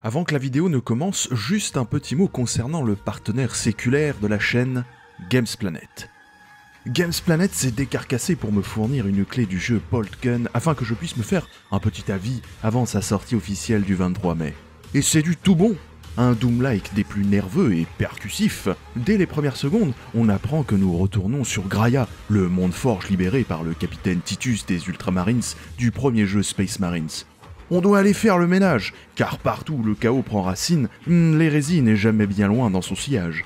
Avant que la vidéo ne commence, juste un petit mot concernant le partenaire séculaire de la chaîne, Gamesplanet. Gamesplanet s'est décarcassé pour me fournir une clé du jeu Bolt Gun afin que je puisse me faire un petit avis avant sa sortie officielle du 23 mai. Et c'est du tout bon! Un Doom-like des plus nerveux et percussifs. Dès les premières secondes, on apprend que nous retournons sur Graia, le monde forge libéré par le capitaine Titus des Ultramarines du premier jeu Space Marines. On doit aller faire le ménage, car partout où le chaos prend racine, l'hérésie n'est jamais bien loin dans son sillage.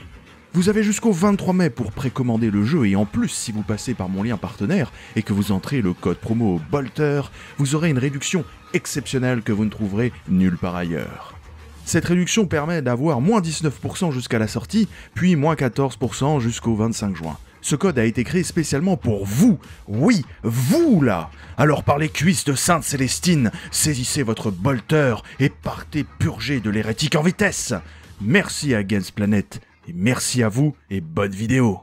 Vous avez jusqu'au 23 mai pour précommander le jeu et en plus, si vous passez par mon lien partenaire et que vous entrez le code promo BOLTER, vous aurez une réduction exceptionnelle que vous ne trouverez nulle part ailleurs. Cette réduction permet d'avoir moins 19% jusqu'à la sortie, puis moins 14% jusqu'au 25 juin. Ce code a été créé spécialement pour vous, oui, vous là. Alors par les cuisses de Sainte Célestine, saisissez votre bolter et partez purger de l'hérétique en vitesse. Merci à Gamesplanet, et merci à vous, et bonne vidéo.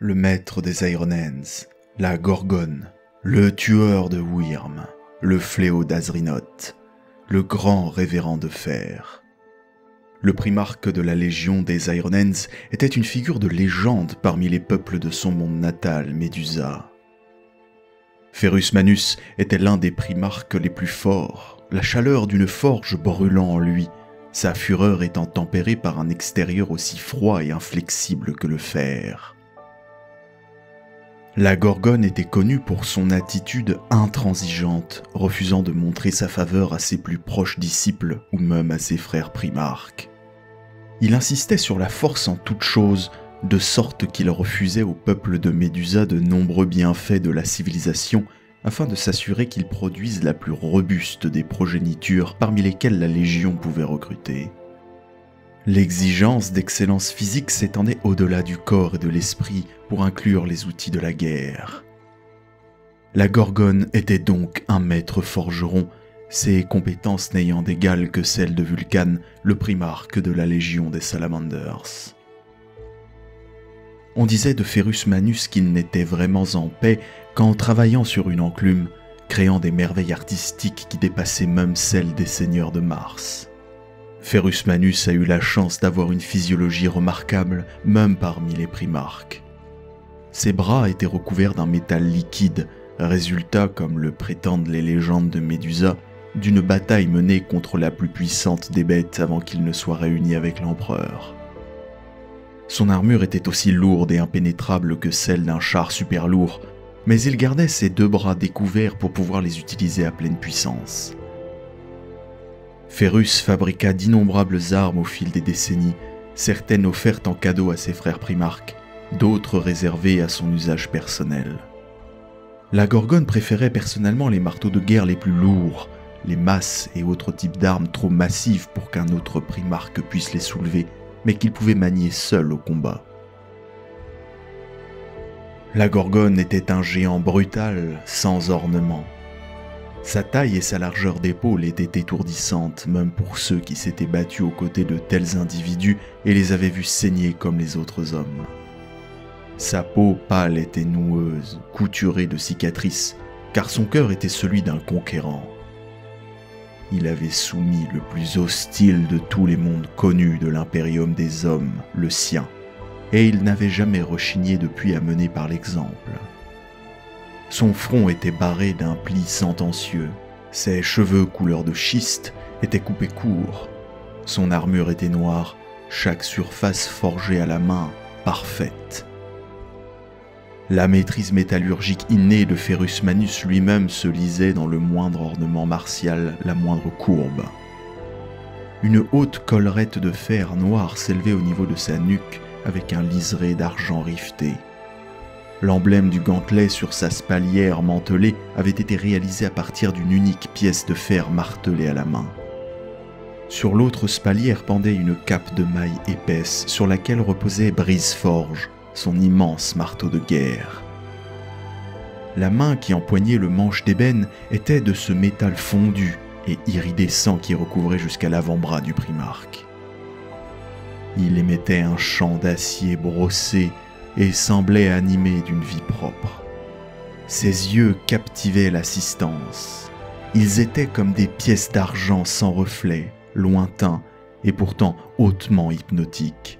Le maître des Iron Hands, la Gorgone, le tueur de Wyrm, le fléau d'Azrinoth, le grand révérend de fer. Le primarque de la Légion des Iron Hands était une figure de légende parmi les peuples de son monde natal, Médusa. Ferrus Manus était l'un des primarques les plus forts, la chaleur d'une forge brûlant en lui, sa fureur étant tempérée par un extérieur aussi froid et inflexible que le fer. La Gorgone était connue pour son attitude intransigeante, refusant de montrer sa faveur à ses plus proches disciples ou même à ses frères primarques. Il insistait sur la force en toute chose, de sorte qu'il refusait au peuple de Médusa de nombreux bienfaits de la civilisation afin de s'assurer qu'ils produisent la plus robuste des progénitures parmi lesquelles la Légion pouvait recruter. L'exigence d'excellence physique s'étendait au-delà du corps et de l'esprit pour inclure les outils de la guerre. La Gorgone était donc un maître forgeron, ses compétences n'ayant d'égal que celles de Vulcan, le primarque de la Légion des Salamanders. On disait de Ferrus Manus qu'il n'était vraiment en paix qu'en travaillant sur une enclume, créant des merveilles artistiques qui dépassaient même celles des seigneurs de Mars. Ferrus Manus a eu la chance d'avoir une physiologie remarquable, même parmi les primarques. Ses bras étaient recouverts d'un métal liquide, résultat, comme le prétendent les légendes de Médusa, d'une bataille menée contre la plus puissante des bêtes avant qu'il ne soit réuni avec l'empereur. Son armure était aussi lourde et impénétrable que celle d'un char super lourd, mais il gardait ses deux bras découverts pour pouvoir les utiliser à pleine puissance. Ferrus fabriqua d'innombrables armes au fil des décennies, certaines offertes en cadeau à ses frères primarques, d'autres réservées à son usage personnel. La Gorgone préférait personnellement les marteaux de guerre les plus lourds, les masses et autres types d'armes trop massives pour qu'un autre primarque puisse les soulever, mais qu'il pouvait manier seul au combat. La Gorgone était un géant brutal, sans ornement. Sa taille et sa largeur d'épaule étaient étourdissantes, même pour ceux qui s'étaient battus aux côtés de tels individus et les avaient vus saigner comme les autres hommes. Sa peau pâle était noueuse, couturée de cicatrices, car son cœur était celui d'un conquérant. Il avait soumis le plus hostile de tous les mondes connus de l'impérium des hommes, le sien, et il n'avait jamais rechigné depuis à mener par l'exemple. Son front était barré d'un pli sentencieux, ses cheveux couleur de schiste étaient coupés courts, son armure était noire, chaque surface forgée à la main, parfaite. La maîtrise métallurgique innée de Ferrus Manus lui-même se lisait dans le moindre ornement martial, la moindre courbe. Une haute collerette de fer noir s'élevait au niveau de sa nuque avec un liseré d'argent riveté. L'emblème du gantelet sur sa spalière mantelée avait été réalisé à partir d'une unique pièce de fer martelée à la main. Sur l'autre spalière pendait une cape de maille épaisse sur laquelle reposait Briseforge, son immense marteau de guerre. La main qui empoignait le manche d'ébène était de ce métal fondu et iridescent qui recouvrait jusqu'à l'avant-bras du primarque. Il émettait un chant d'acier brossé et semblait animé d'une vie propre. Ses yeux captivaient l'assistance. Ils étaient comme des pièces d'argent sans reflet, lointains et pourtant hautement hypnotiques.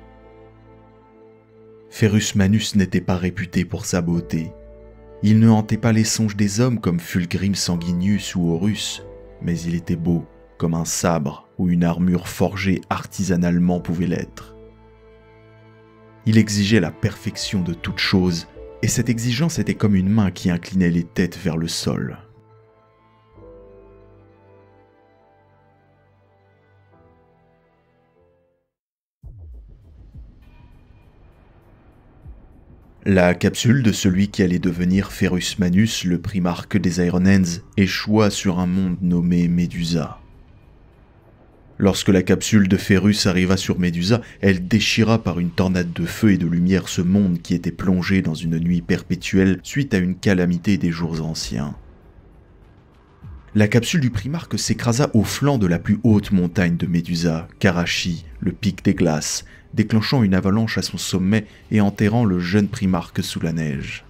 Ferrus Manus n'était pas réputé pour sa beauté. Il ne hantait pas les songes des hommes comme Fulgrim Sanguinius ou Horus, mais il était beau comme un sabre ou une armure forgée artisanalement pouvait l'être. Il exigeait la perfection de toute chose, et cette exigence était comme une main qui inclinait les têtes vers le sol. La capsule de celui qui allait devenir Ferrus Manus, le primarque des Iron Hands, échoua sur un monde nommé Médusa. Lorsque la capsule de Ferrus arriva sur Médusa, elle déchira par une tornade de feu et de lumière ce monde qui était plongé dans une nuit perpétuelle suite à une calamité des jours anciens. La capsule du primarque s'écrasa au flanc de la plus haute montagne de Médusa, Karachi, le pic des glaces, déclenchant une avalanche à son sommet et enterrant le jeune primarque sous la neige.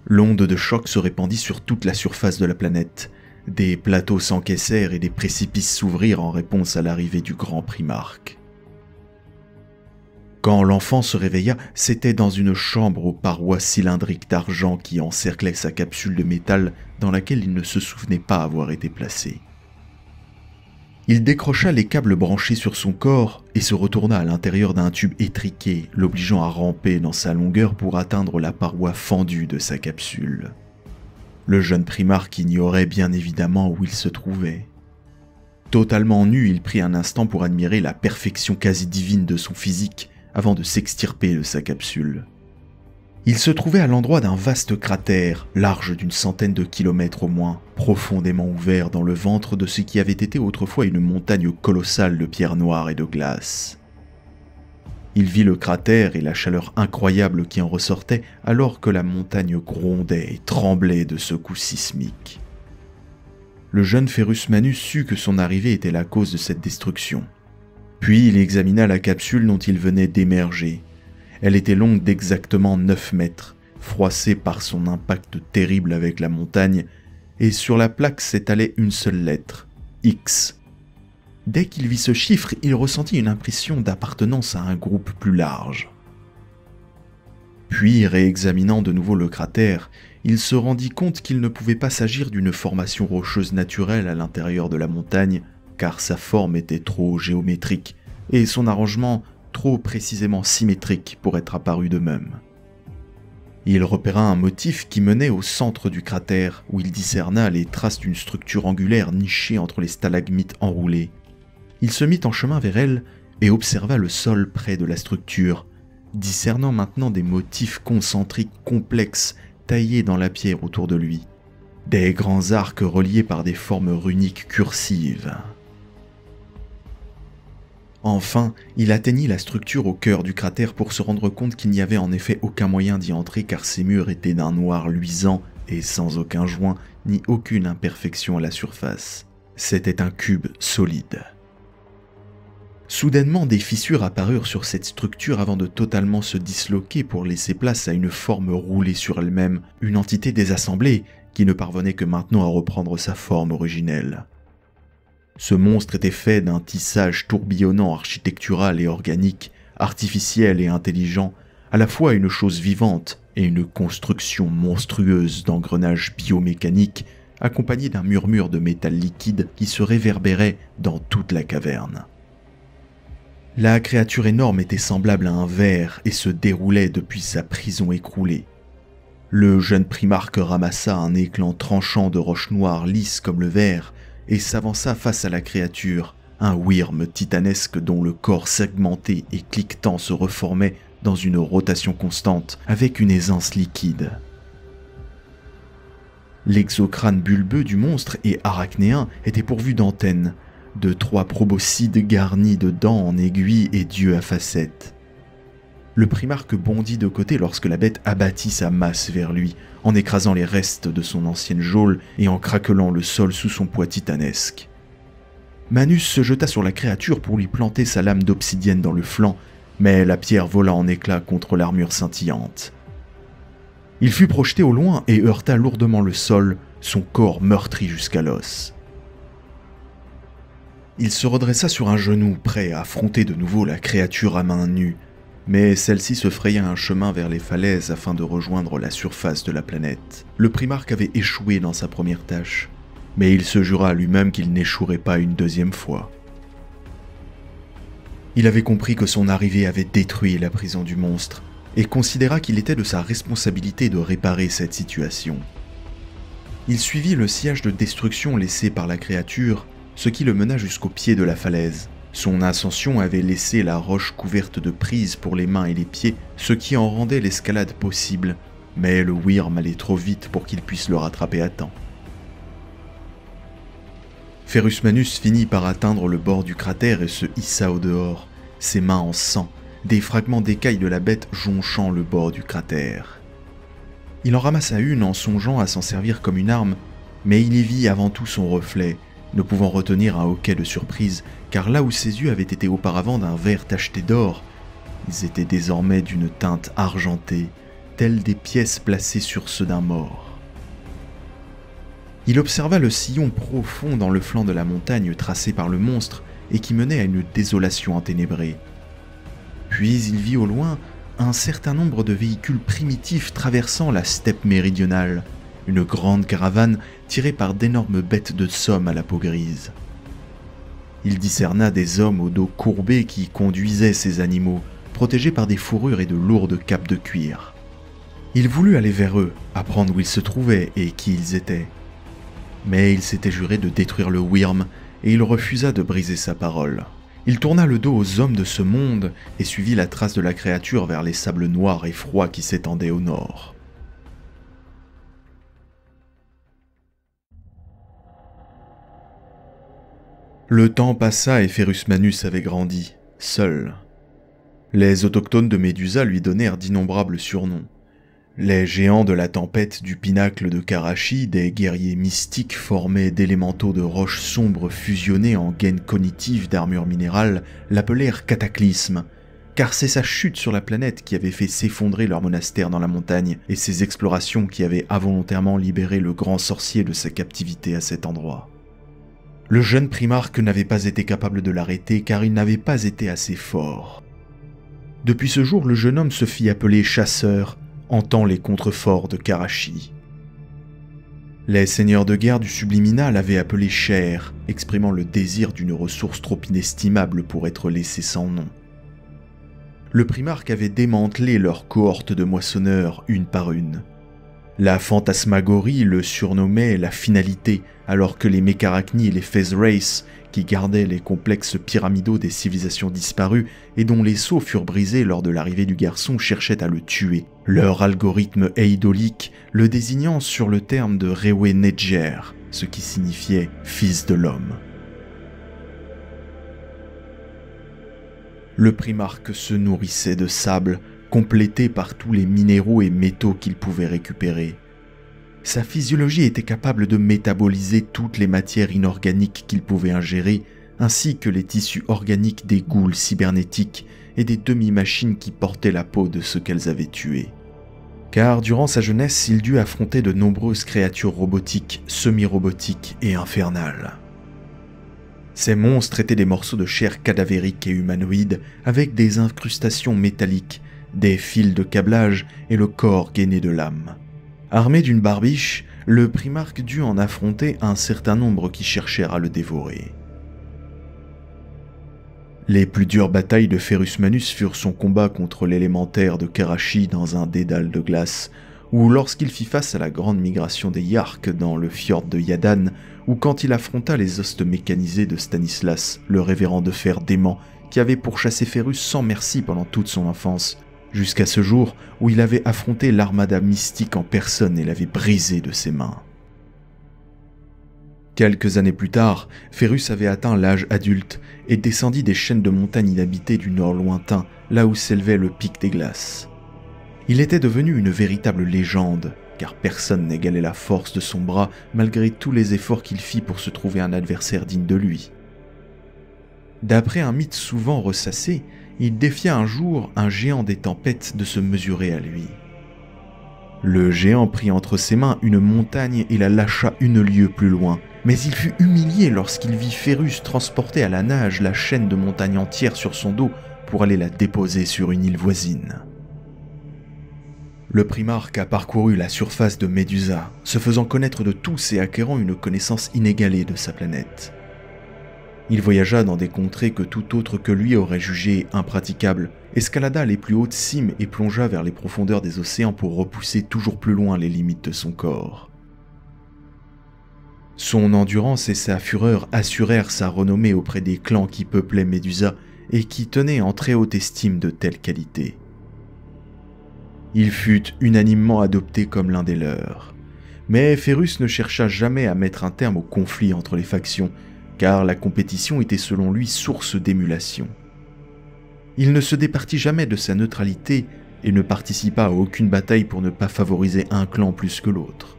L'onde de choc se répandit sur toute la surface de la planète. Des plateaux s'encaissèrent et des précipices s'ouvrirent en réponse à l'arrivée du grand primarque. Quand l'enfant se réveilla, c'était dans une chambre aux parois cylindriques d'argent qui encerclait sa capsule de métal dans laquelle il ne se souvenait pas avoir été placé. Il décrocha les câbles branchés sur son corps et se retourna à l'intérieur d'un tube étriqué, l'obligeant à ramper dans sa longueur pour atteindre la paroi fendue de sa capsule. Le jeune primarque ignorait bien évidemment où il se trouvait. Totalement nu, il prit un instant pour admirer la perfection quasi divine de son physique avant de s'extirper de sa capsule. Il se trouvait à l'endroit d'un vaste cratère, large d'une centaine de kilomètres au moins, profondément ouvert dans le ventre de ce qui avait été autrefois une montagne colossale de pierres noires et de glace. Il vit le cratère et la chaleur incroyable qui en ressortait alors que la montagne grondait et tremblait de secousses sismiques. Le jeune Ferrus Manus sut que son arrivée était la cause de cette destruction. Puis il examina la capsule dont il venait d'émerger. Elle était longue d'exactement 9 mètres, froissée par son impact terrible avec la montagne, et sur la plaque s'étalait une seule lettre, X. Dès qu'il vit ce chiffre, il ressentit une impression d'appartenance à un groupe plus large. Puis, réexaminant de nouveau le cratère, il se rendit compte qu'il ne pouvait pas s'agir d'une formation rocheuse naturelle à l'intérieur de la montagne, car sa forme était trop géométrique, et son arrangement trop précisément symétrique pour être apparu de même. Il repéra un motif qui menait au centre du cratère, où il discerna les traces d'une structure angulaire nichée entre les stalagmites enroulés. Il se mit en chemin vers elle et observa le sol près de la structure, discernant maintenant des motifs concentriques complexes taillés dans la pierre autour de lui, des grands arcs reliés par des formes runiques cursives. Enfin, il atteignit la structure au cœur du cratère pour se rendre compte qu'il n'y avait en effet aucun moyen d'y entrer car ses murs étaient d'un noir luisant et sans aucun joint ni aucune imperfection à la surface. C'était un cube solide. Soudainement, des fissures apparurent sur cette structure avant de totalement se disloquer pour laisser place à une forme roulée sur elle-même, une entité désassemblée qui ne parvenait que maintenant à reprendre sa forme originelle. Ce monstre était fait d'un tissage tourbillonnant architectural et organique, artificiel et intelligent, à la fois une chose vivante et une construction monstrueuse d'engrenages biomécaniques, accompagnée d'un murmure de métal liquide qui se réverbérait dans toute la caverne. La créature énorme était semblable à un ver et se déroulait depuis sa prison écroulée. Le jeune primarque ramassa un éclat tranchant de roches noires lisses comme le verre et s'avança face à la créature, un wyrm titanesque dont le corps segmenté et cliquetant se reformait dans une rotation constante avec une aisance liquide. L'exocrâne bulbeux du monstre et arachnéen était pourvu d'antennes, de 3 proboscides garnis de dents en aiguille et d'yeux à facettes. Le primarque bondit de côté lorsque la bête abattit sa masse vers lui, en écrasant les restes de son ancienne geôle et en craquelant le sol sous son poids titanesque. Manus se jeta sur la créature pour lui planter sa lame d'obsidienne dans le flanc, mais la pierre vola en éclats contre l'armure scintillante. Il fut projeté au loin et heurta lourdement le sol, son corps meurtri jusqu'à l'os. Il se redressa sur un genou, prêt à affronter de nouveau la créature à main nue, mais celle-ci se fraya un chemin vers les falaises afin de rejoindre la surface de la planète. Le primarque avait échoué dans sa première tâche, mais il se jura à lui-même qu'il n'échouerait pas une deuxième fois. Il avait compris que son arrivée avait détruit la prison du monstre, et considéra qu'il était de sa responsabilité de réparer cette situation. Il suivit le sillage de destruction laissé par la créature, ce qui le mena jusqu'au pied de la falaise. Son ascension avait laissé la roche couverte de prises pour les mains et les pieds, ce qui en rendait l'escalade possible, mais le wyrm allait trop vite pour qu'il puisse le rattraper à temps. Ferrus Manus finit par atteindre le bord du cratère et se hissa au dehors, ses mains en sang, des fragments d'écailles de la bête jonchant le bord du cratère. Il en ramassa une en songeant à s'en servir comme une arme, mais il y vit avant tout son reflet, ne pouvant retenir un hoquet de surprise, car là où ses yeux avaient été auparavant d'un vert tacheté d'or, ils étaient désormais d'une teinte argentée, telles des pièces placées sur ceux d'un mort. Il observa le sillon profond dans le flanc de la montagne tracé par le monstre et qui menait à une désolation enténébrée. Puis il vit au loin un certain nombre de véhicules primitifs traversant la steppe méridionale, une grande caravane tirée par d'énormes bêtes de somme à la peau grise. Il discerna des hommes au dos courbé qui conduisaient ces animaux, protégés par des fourrures et de lourdes capes de cuir. Il voulut aller vers eux, apprendre où ils se trouvaient et qui ils étaient. Mais il s'était juré de détruire le wyrm et il refusa de briser sa parole. Il tourna le dos aux hommes de ce monde et suivit la trace de la créature vers les sables noirs et froids qui s'étendaient au nord. Le temps passa et Ferrus Manus avait grandi, seul. Les autochtones de Médusa lui donnèrent d'innombrables surnoms. Les géants de la tempête du pinacle de Karachi, des guerriers mystiques formés d'élémentaux de roches sombres fusionnés en gaines cognitives d'armure minérale, l'appelèrent Cataclysme, car c'est sa chute sur la planète qui avait fait s'effondrer leur monastère dans la montagne et ses explorations qui avaient involontairement libéré le grand sorcier de sa captivité à cet endroit. Le jeune primarque n'avait pas été capable de l'arrêter car il n'avait pas été assez fort. Depuis ce jour, le jeune homme se fit appeler chasseur, hantant les contreforts de Karachi. Les seigneurs de guerre du Subliminat l'avaient appelé Cher, exprimant le désir d'une ressource trop inestimable pour être laissée sans nom. Le primarque avait démantelé leur cohorte de moissonneurs une par une. La fantasmagorie le surnommait la finalité, alors que les Mécarachni et les Fez Race, qui gardaient les complexes pyramidaux des civilisations disparues et dont les sceaux furent brisés lors de l'arrivée du garçon, cherchaient à le tuer, leur algorithme eidolique le désignant sur le terme de Rewe Nedjer, ce qui signifiait « fils de l'homme ». Le primarque se nourrissait de sable, complété par tous les minéraux et métaux qu'il pouvait récupérer. Sa physiologie était capable de métaboliser toutes les matières inorganiques qu'il pouvait ingérer, ainsi que les tissus organiques des ghouls cybernétiques et des demi-machines qui portaient la peau de ceux qu'elles avaient tués. Car durant sa jeunesse, il dut affronter de nombreuses créatures robotiques, semi-robotiques et infernales. Ces monstres étaient des morceaux de chair cadavérique et humanoïde avec des incrustations métalliques, des fils de câblage et le corps gainé de lames. Armé d'une barbiche, le primarque dut en affronter un certain nombre qui cherchèrent à le dévorer. Les plus dures batailles de Ferrus Manus furent son combat contre l'élémentaire de Karachi dans un dédale de glace, ou lorsqu'il fit face à la grande migration des Yarks dans le fjord de Yadan, ou quand il affronta les hostes mécanisés de Stanislas, le révérend de fer dément, qui avait pourchassé Ferrus sans merci pendant toute son enfance, jusqu'à ce jour où il avait affronté l'armada mystique en personne et l'avait brisé de ses mains. Quelques années plus tard, Ferrus avait atteint l'âge adulte et descendit des chaînes de montagnes inhabitées du nord lointain, là où s'élevait le pic des glaces. Il était devenu une véritable légende, car personne n'égalait la force de son bras malgré tous les efforts qu'il fit pour se trouver un adversaire digne de lui. D'après un mythe souvent ressassé, il défia un jour un géant des tempêtes de se mesurer à lui. Le géant prit entre ses mains une montagne et la lâcha une lieue plus loin, mais il fut humilié lorsqu'il vit Ferrus transporter à la nage la chaîne de montagne entière sur son dos pour aller la déposer sur une île voisine. Le primarque a parcouru la surface de Médusa, se faisant connaître de tous et acquérant une connaissance inégalée de sa planète. Il voyagea dans des contrées que tout autre que lui aurait jugées impraticables, escalada les plus hautes cimes et plongea vers les profondeurs des océans pour repousser toujours plus loin les limites de son corps. Son endurance et sa fureur assurèrent sa renommée auprès des clans qui peuplaient Médusa et qui tenaient en très haute estime de telles qualités. Il fut unanimement adopté comme l'un des leurs. Mais Ferrus ne chercha jamais à mettre un terme au conflit entre les factions, car la compétition était selon lui source d'émulation. Il ne se départit jamais de sa neutralité et ne participa à aucune bataille pour ne pas favoriser un clan plus que l'autre.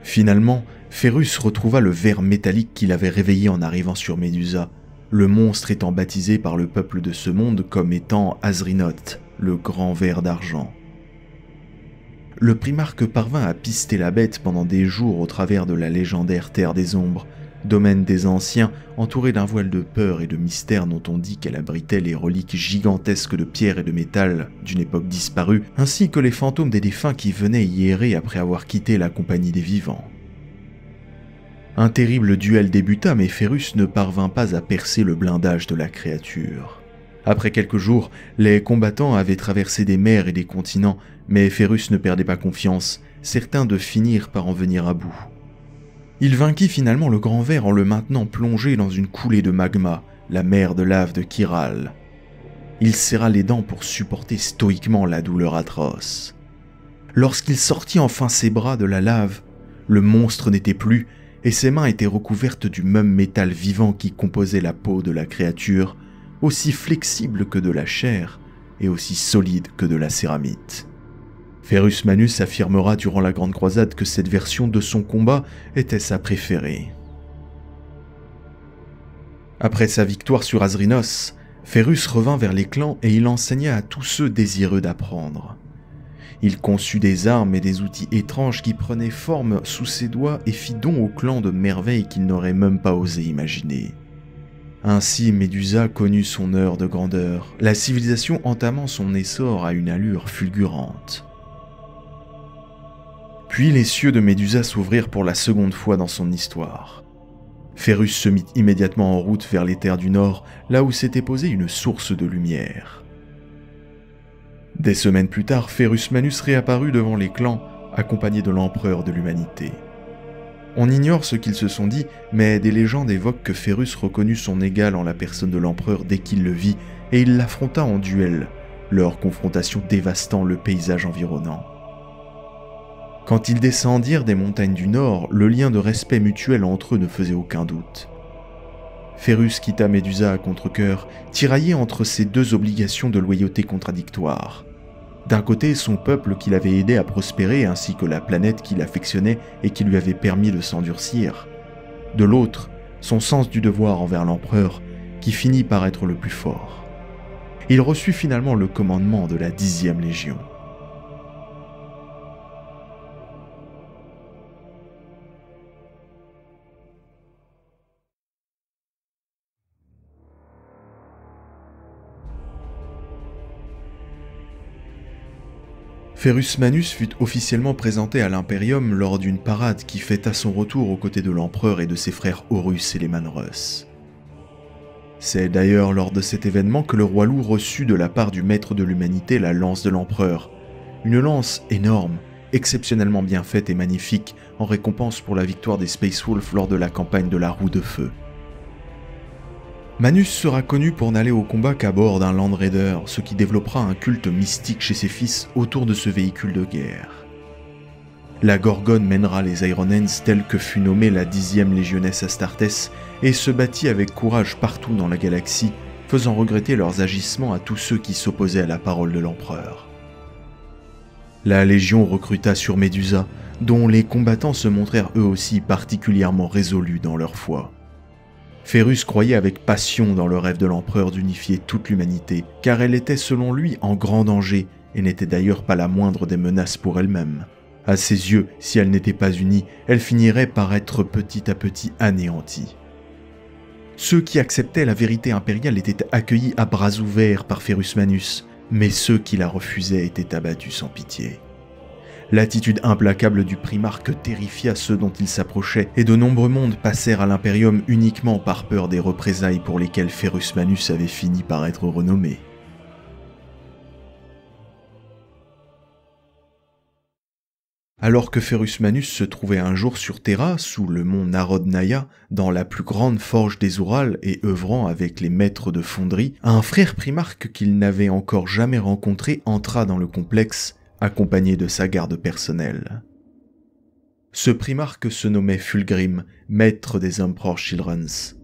Finalement, Ferrus retrouva le ver métallique qu'il avait réveillé en arrivant sur Médusa, le monstre étant baptisé par le peuple de ce monde comme étant Azrinoth, le grand ver d'argent. Le primarque parvint à pister la bête pendant des jours au travers de la légendaire Terre des Ombres, domaine des anciens entouré d'un voile de peur et de mystère dont on dit qu'elle abritait les reliques gigantesques de pierre et de métal d'une époque disparue, ainsi que les fantômes des défunts qui venaient y errer après avoir quitté la compagnie des vivants. Un terrible duel débuta, mais Ferrus ne parvint pas à percer le blindage de la créature. Après quelques jours, les combattants avaient traversé des mers et des continents, mais Ferrus ne perdait pas confiance, certain de finir par en venir à bout. Il vainquit finalement le grand ver en le maintenant plongé dans une coulée de magma, la mer de lave de Chiral. Il serra les dents pour supporter stoïquement la douleur atroce. Lorsqu'il sortit enfin ses bras de la lave, le monstre n'était plus et ses mains étaient recouvertes du même métal vivant qui composait la peau de la créature, aussi flexible que de la chair et aussi solide que de la céramite. Ferrus Manus affirmera durant la Grande Croisade que cette version de son combat était sa préférée. Après sa victoire sur Azrinos, Ferrus revint vers les clans et il enseigna à tous ceux désireux d'apprendre. Il conçut des armes et des outils étranges qui prenaient forme sous ses doigts et fit don aux clans de merveilles qu'il n'aurait même pas osé imaginer. Ainsi Médusa connut son heure de grandeur, la civilisation entamant son essor à une allure fulgurante. Puis les cieux de Médusa s'ouvrirent pour la seconde fois dans son histoire. Ferrus se mit immédiatement en route vers les terres du Nord, là où s'était posée une source de lumière. Des semaines plus tard, Ferrus Manus réapparut devant les clans, accompagné de l'empereur de l'humanité. On ignore ce qu'ils se sont dit, mais des légendes évoquent que Ferrus reconnut son égal en la personne de l'empereur dès qu'il le vit, et il l'affronta en duel, leur confrontation dévastant le paysage environnant. Quand ils descendirent des montagnes du Nord, le lien de respect mutuel entre eux ne faisait aucun doute. Ferrus quitta Médusa à contre-cœur, tiraillé entre ces deux obligations de loyauté contradictoires. D'un côté, son peuple qui l'avait aidé à prospérer, ainsi que la planète qu'il affectionnait et qui lui avait permis de s'endurcir. De l'autre, son sens du devoir envers l'empereur, qui finit par être le plus fort. Il reçut finalement le commandement de la 10e Légion. Ferrus Manus fut officiellement présenté à l'Imperium lors d'une parade qui fêta son retour aux côtés de l'empereur et de ses frères Horus et les Manrus. C'est d'ailleurs lors de cet événement que le roi loup reçut de la part du maître de l'humanité la lance de l'empereur, une lance énorme, exceptionnellement bien faite et magnifique, en récompense pour la victoire des Space Wolves lors de la campagne de la Roue de Feu. Manus sera connu pour n'aller au combat qu'à bord d'un Land Raider, ce qui développera un culte mystique chez ses fils autour de ce véhicule de guerre. La Gorgone mènera les Iron Hands telle que fut nommée la 10e Légionnesse Astartes et se battit avec courage partout dans la galaxie, faisant regretter leurs agissements à tous ceux qui s'opposaient à la parole de l'empereur. La Légion recruta sur Medusa, dont les combattants se montrèrent eux aussi particulièrement résolus dans leur foi. Ferrus croyait avec passion dans le rêve de l'empereur d'unifier toute l'humanité, car elle était selon lui en grand danger et n'était d'ailleurs pas la moindre des menaces pour elle-même. À ses yeux, si elle n'était pas unie, elle finirait par être petit à petit anéantie. Ceux qui acceptaient la vérité impériale étaient accueillis à bras ouverts par Ferrus Manus, mais ceux qui la refusaient étaient abattus sans pitié. L'attitude implacable du primarque terrifia ceux dont il s'approchait, et de nombreux mondes passèrent à l'Imperium uniquement par peur des représailles pour lesquelles Ferrus Manus avait fini par être renommé. Alors que Ferrus Manus se trouvait un jour sur Terra, sous le mont Narod Naya, dans la plus grande forge des Ourals et œuvrant avec les maîtres de fonderie, un frère primarque qu'il n'avait encore jamais rencontré entra dans le complexe, accompagné de sa garde personnelle. Ce primarque se nommait Fulgrim, maître des Emperor Children's.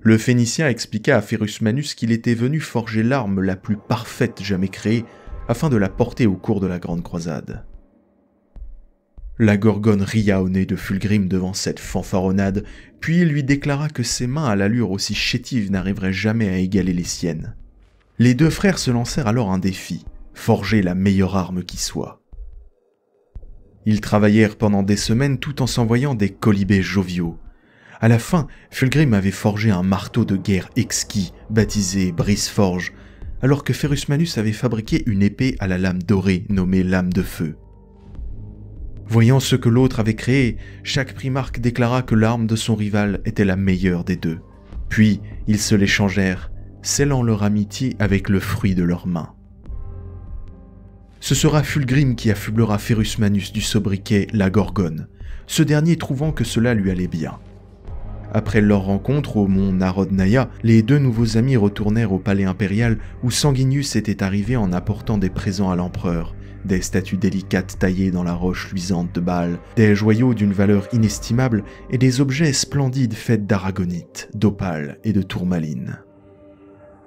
Le Phénicien expliqua à Ferrus Manus qu'il était venu forger l'arme la plus parfaite jamais créée, afin de la porter au cours de la Grande Croisade. La Gorgone ria au nez de Fulgrim devant cette fanfaronnade, puis il lui déclara que ses mains à l'allure aussi chétive n'arriveraient jamais à égaler les siennes. Les deux frères se lancèrent alors un défi, forger la meilleure arme qui soit. Ils travaillèrent pendant des semaines tout en s'envoyant des colibés joviaux. À la fin, Fulgrim avait forgé un marteau de guerre exquis, baptisé Briseforge, alors que Ferrus Manus avait fabriqué une épée à la lame dorée nommée Lame de Feu. Voyant ce que l'autre avait créé, chaque primarque déclara que l'arme de son rival était la meilleure des deux. Puis, ils se l'échangèrent, scellant leur amitié avec le fruit de leurs mains. Ce sera Fulgrim qui affublera Ferrus Manus du sobriquet la Gorgone, ce dernier trouvant que cela lui allait bien. Après leur rencontre au mont Narod Naya, les deux nouveaux amis retournèrent au palais impérial où Sanguinius était arrivé en apportant des présents à l'empereur, des statues délicates taillées dans la roche luisante de Baal, des joyaux d'une valeur inestimable et des objets splendides faits d'aragonite, d'opale et de tourmaline.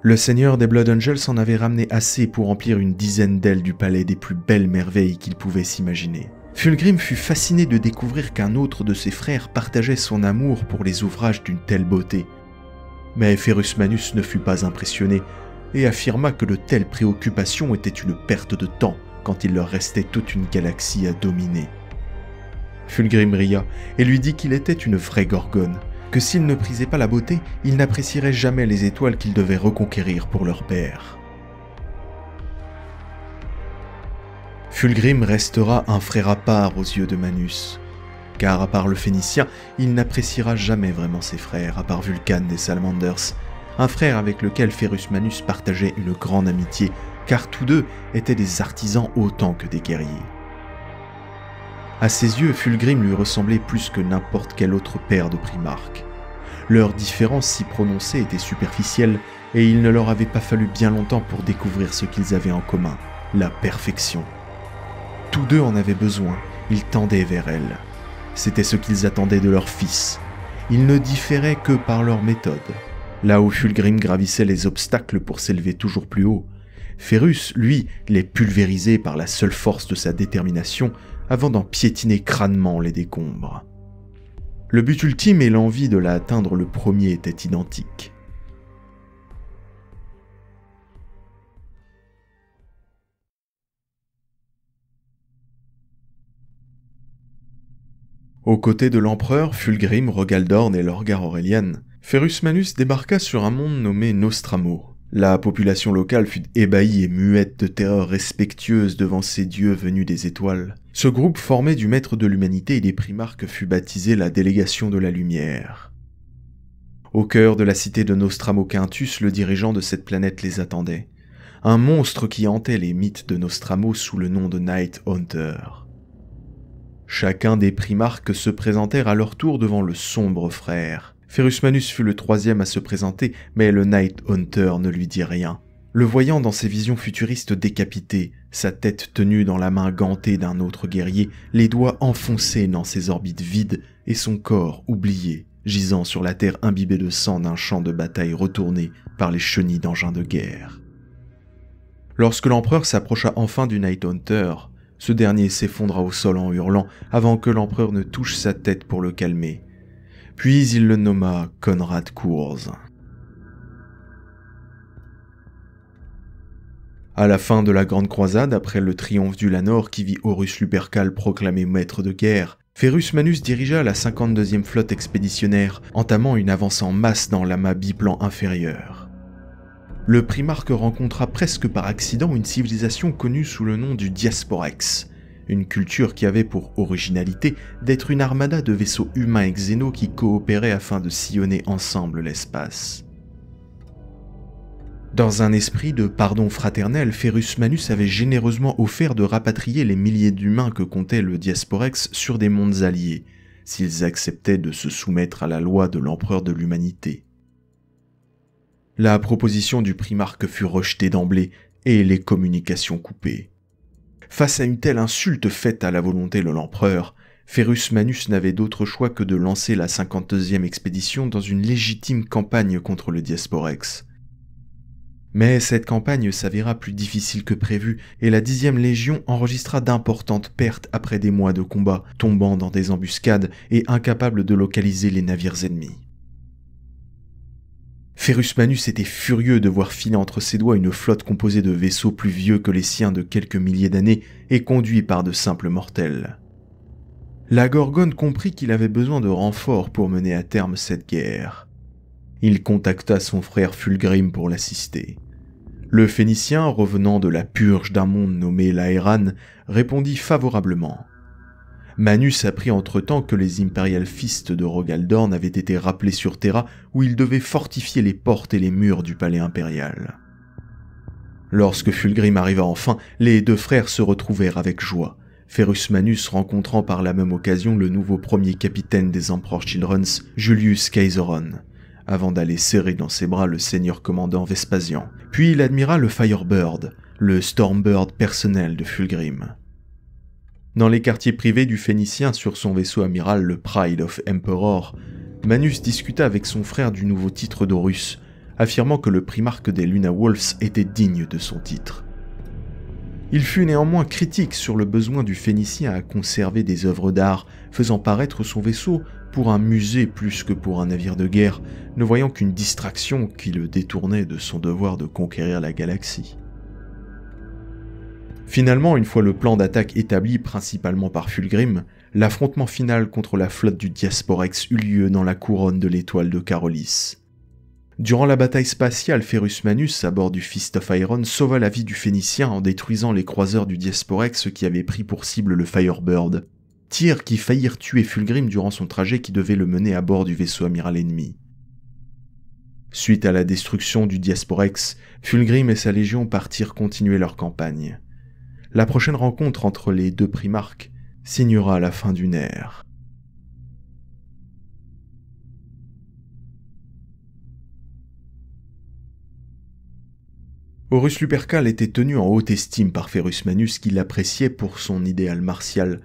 Le seigneur des Blood Angels en avait ramené assez pour remplir une dizaine d'ailes du palais des plus belles merveilles qu'il pouvait s'imaginer. Fulgrim fut fasciné de découvrir qu'un autre de ses frères partageait son amour pour les ouvrages d'une telle beauté. Mais Ferrus Manus ne fut pas impressionné et affirma que de telles préoccupations étaient une perte de temps quand il leur restait toute une galaxie à dominer. Fulgrim ria et lui dit qu'il était une vraie Gorgone, que s'il ne prisait pas la beauté, il n'apprécierait jamais les étoiles qu'il devait reconquérir pour leur père. Fulgrim restera un frère à part aux yeux de Manus, car à part le Phénicien, il n'appréciera jamais vraiment ses frères, à part Vulcan des Salamanders, un frère avec lequel Ferrus Manus partageait une grande amitié, car tous deux étaient des artisans autant que des guerriers. À ses yeux, Fulgrim lui ressemblait plus que n'importe quel autre père de primarque. Leurs différences si prononcées étaient superficielles, et il ne leur avait pas fallu bien longtemps pour découvrir ce qu'ils avaient en commun, la perfection. Tous deux en avaient besoin, ils tendaient vers elle. C'était ce qu'ils attendaient de leur fils. Ils ne différaient que par leur méthode. Là où Fulgrim gravissait les obstacles pour s'élever toujours plus haut, Ferrus, lui, les pulvérisait par la seule force de sa détermination avant d'en piétiner crânement les décombres. Le but ultime et l'envie de la atteindre le premier étaient identiques. Aux côtés de l'empereur, Fulgrim, Rogaldorn et Lorgar Aurelian, Ferrus Manus débarqua sur un monde nommé Nostramo. La population locale fut ébahie et muette de terreur respectueuse devant ces dieux venus des étoiles. Ce groupe formé du maître de l'humanité et des primarques fut baptisé la Délégation de la Lumière. Au cœur de la cité de Nostramo Quintus, le dirigeant de cette planète les attendait. un monstre qui hantait les mythes de Nostramo sous le nom de Night Haunter. Chacun des primarques se présentèrent à leur tour devant le sombre frère. Ferrus Manus fut le troisième à se présenter, mais le Night Haunter ne lui dit rien. Le voyant dans ses visions futuristes décapité, sa tête tenue dans la main gantée d'un autre guerrier, les doigts enfoncés dans ses orbites vides et son corps oublié, gisant sur la terre imbibée de sang d'un champ de bataille retourné par les chenilles d'engins de guerre. Lorsque l'empereur s'approcha enfin du Night Haunter, ce dernier s'effondra au sol en hurlant avant que l'empereur ne touche sa tête pour le calmer. Puis il le nomma Conrad Kurz. À la fin de la Grande Croisade, après le triomphe du Lanor qui vit Horus Lupercal proclamé maître de guerre, Ferrus Manus dirigea la 52e flotte expéditionnaire, entamant une avance en masse dans l'amas biplan inférieur. Le primarque rencontra presque par accident une civilisation connue sous le nom du Diasporex, une culture qui avait pour originalité d'être une armada de vaisseaux humains et xénos qui coopéraient afin de sillonner ensemble l'espace. Dans un esprit de pardon fraternel, Ferrus Manus avait généreusement offert de rapatrier les milliers d'humains que comptait le Diasporex sur des mondes alliés, s'ils acceptaient de se soumettre à la loi de l'empereur de l'humanité. La proposition du primarque fut rejetée d'emblée et les communications coupées. Face à une telle insulte faite à la volonté de l'empereur, Ferrus Manus n'avait d'autre choix que de lancer la 52e expédition dans une légitime campagne contre le Diasporex. Mais cette campagne s'avéra plus difficile que prévu et la 10e Légion enregistra d'importantes pertes après des mois de combat, tombant dans des embuscades et incapable de localiser les navires ennemis. Ferrus Manus était furieux de voir filer entre ses doigts une flotte composée de vaisseaux plus vieux que les siens de quelques milliers d'années et conduits par de simples mortels. La Gorgone comprit qu'il avait besoin de renforts pour mener à terme cette guerre. Il contacta son frère Fulgrim pour l'assister. Le Phénicien, revenant de la purge d'un monde nommé l'Aéran, répondit favorablement. Manus apprit entre-temps que les Imperial Fists de Rogaldorn avaient été rappelés sur Terra où ils devaient fortifier les portes et les murs du palais impérial. Lorsque Fulgrim arriva enfin, les deux frères se retrouvèrent avec joie, Ferrus Manus rencontrant par la même occasion le nouveau premier capitaine des Emperor Childrens, Julius Caesoron, avant d'aller serrer dans ses bras le seigneur commandant Vespasian. Puis il admira le Firebird, le Stormbird personnel de Fulgrim. Dans les quartiers privés du Phénicien sur son vaisseau amiral le Pride of Emperor, Manus discuta avec son frère du nouveau titre d'Horus, affirmant que le primarque des Luna Wolves était digne de son titre. Il fut néanmoins critique sur le besoin du Phénicien à conserver des œuvres d'art, faisant paraître son vaisseau pour un musée plus que pour un navire de guerre, ne voyant qu'une distraction qui le détournait de son devoir de conquérir la galaxie. Finalement, une fois le plan d'attaque établi principalement par Fulgrim, l'affrontement final contre la flotte du Diasporex eut lieu dans la couronne de l'étoile de Carolis. Durant la bataille spatiale, Ferrus Manus, à bord du Fist of Iron, sauva la vie du Phénicien en détruisant les croiseurs du Diasporex qui avaient pris pour cible le Firebird, tirs qui faillirent tuer Fulgrim durant son trajet qui devait le mener à bord du vaisseau amiral ennemi. Suite à la destruction du Diasporex, Fulgrim et sa légion partirent continuer leur campagne. La prochaine rencontre entre les deux primarques signera la fin d'une ère. Horus Lupercal était tenu en haute estime par Ferrus Manus qui l'appréciait pour son idéal martial.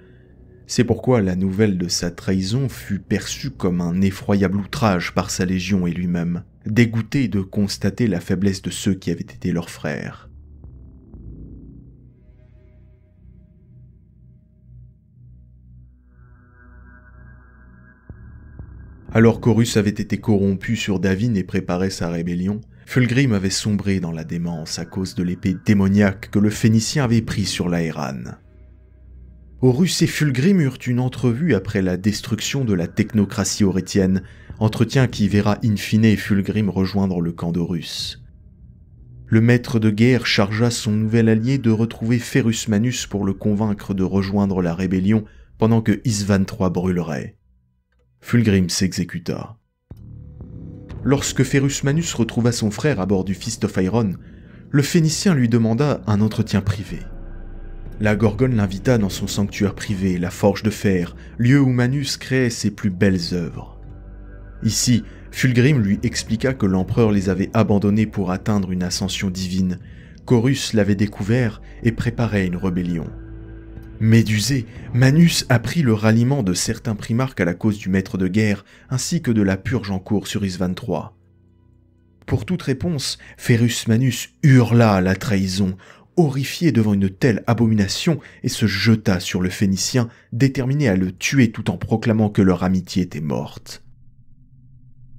C'est pourquoi la nouvelle de sa trahison fut perçue comme un effroyable outrage par sa légion et lui-même, dégoûté de constater la faiblesse de ceux qui avaient été leurs frères. Alors qu'Horus avait été corrompu sur Davin et préparait sa rébellion, Fulgrim avait sombré dans la démence à cause de l'épée démoniaque que le Phénicien avait prise sur l'Aéran. Horus et Fulgrim eurent une entrevue après la destruction de la technocratie horétienne, entretien qui verra in fine Fulgrim rejoindre le camp d'Horus. Le maître de guerre chargea son nouvel allié de retrouver Ferrus Manus pour le convaincre de rejoindre la rébellion pendant que Isvan III brûlerait. Fulgrim s'exécuta. Lorsque Ferrus Manus retrouva son frère à bord du Fist of Iron, le Phénicien lui demanda un entretien privé. La Gorgone l'invita dans son sanctuaire privé, la Forge de Fer, lieu où Manus créait ses plus belles œuvres. Ici, Fulgrim lui expliqua que l'empereur les avait abandonnés pour atteindre une ascension divine, qu'Horus l'avait découvert et préparait une rébellion. Médusé, Manus apprit le ralliement de certains primarques à la cause du maître de guerre, ainsi que de la purge en cours sur Isvan III. Pour toute réponse, Ferrus Manus hurla la trahison, horrifié devant une telle abomination, et se jeta sur le Phénicien, déterminé à le tuer tout en proclamant que leur amitié était morte.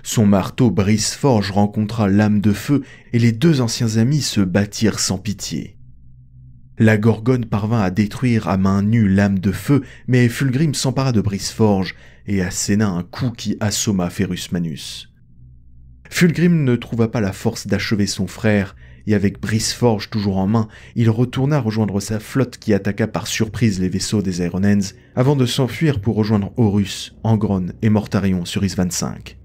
Son marteau Brise-Forge rencontra l'âme de feu, et les deux anciens amis se battirent sans pitié. La Gorgone parvint à détruire à main nue l'âme de feu, mais Fulgrim s'empara de Brise-Forge et asséna un coup qui assomma Ferrus Manus. Fulgrim ne trouva pas la force d'achever son frère, et avec Brise-Forge toujours en main, il retourna rejoindre sa flotte qui attaqua par surprise les vaisseaux des Ironens, avant de s'enfuir pour rejoindre Horus, Angron et Mortarion sur Isvan V.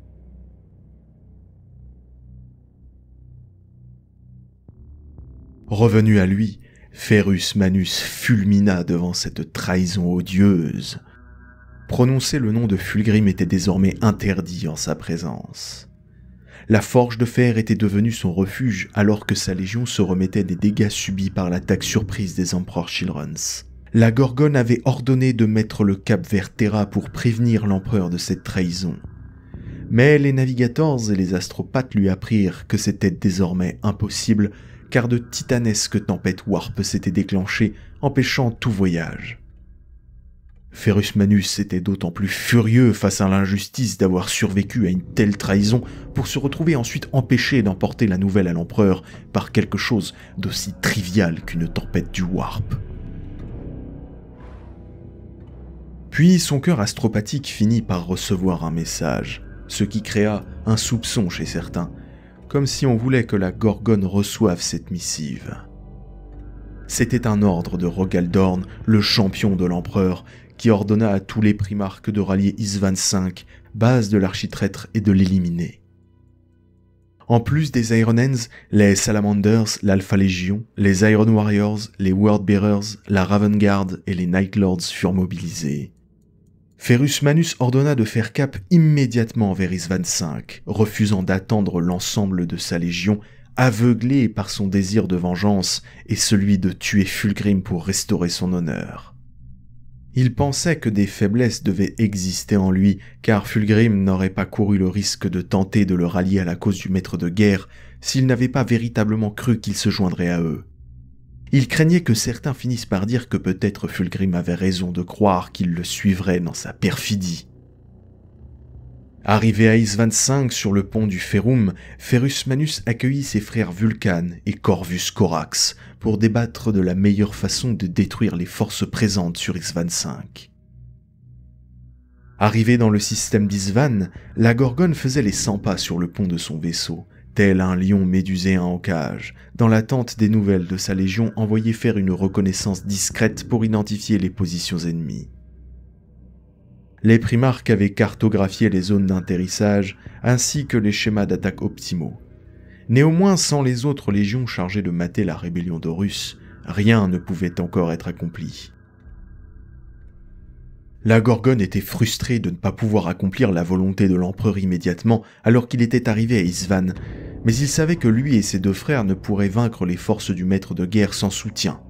Revenu à lui, Ferrus Manus fulmina devant cette trahison odieuse. Prononcer le nom de Fulgrim était désormais interdit en sa présence. La Forge de Fer était devenue son refuge alors que sa légion se remettait des dégâts subis par l'attaque surprise des empereurs Childrens. La Gorgone avait ordonné de mettre le cap vers Terra pour prévenir l'empereur de cette trahison. Mais les navigators et les astropathes lui apprirent que c'était désormais impossible car de titanesques tempêtes warp s'étaient déclenchées, empêchant tout voyage. Ferrus Manus était d'autant plus furieux face à l'injustice d'avoir survécu à une telle trahison pour se retrouver ensuite empêché d'emporter la nouvelle à l'empereur par quelque chose d'aussi trivial qu'une tempête du warp. Puis son cœur astropathique finit par recevoir un message, ce qui créa un soupçon chez certains, comme si on voulait que la Gorgone reçoive cette missive. C'était un ordre de Rogaldorn, le champion de l'empereur, qui ordonna à tous les primarques de rallier Isvan V, base de l'architraître, et de l'éliminer. En plus des Ironens, les Salamanders, l'Alpha Légion, les Iron Warriors, les Wordbearers, la Raven Guard et les Night Lords furent mobilisés. Ferrus Manus ordonna de faire cap immédiatement vers Isvan V, refusant d'attendre l'ensemble de sa légion, aveuglé par son désir de vengeance et celui de tuer Fulgrim pour restaurer son honneur. Il pensait que des faiblesses devaient exister en lui, car Fulgrim n'aurait pas couru le risque de tenter de le rallier à la cause du maître de guerre s'il n'avait pas véritablement cru qu'il se joindrait à eux. Il craignait que certains finissent par dire que peut-être Fulgrim avait raison de croire qu'il le suivrait dans sa perfidie. Arrivé à Isvan V sur le pont du Ferrum, Ferrus Manus accueillit ses frères Vulcan et Corvus Corax pour débattre de la meilleure façon de détruire les forces présentes sur Isvan V. Arrivé dans le système d'Isvan, la Gorgone faisait les 100 pas sur le pont de son vaisseau, tel un lion méduséen en cage, dans l'attente des nouvelles de sa légion envoyée faire une reconnaissance discrète pour identifier les positions ennemies. Les primarques avaient cartographié les zones d'atterrissage ainsi que les schémas d'attaque optimaux. Néanmoins, sans les autres légions chargées de mater la rébellion d'Horus, rien ne pouvait encore être accompli. La Gorgone était frustrée de ne pas pouvoir accomplir la volonté de l'empereur immédiatement alors qu'il était arrivé à Isvan, mais il savait que lui et ses deux frères ne pourraient vaincre les forces du maître de guerre sans soutien.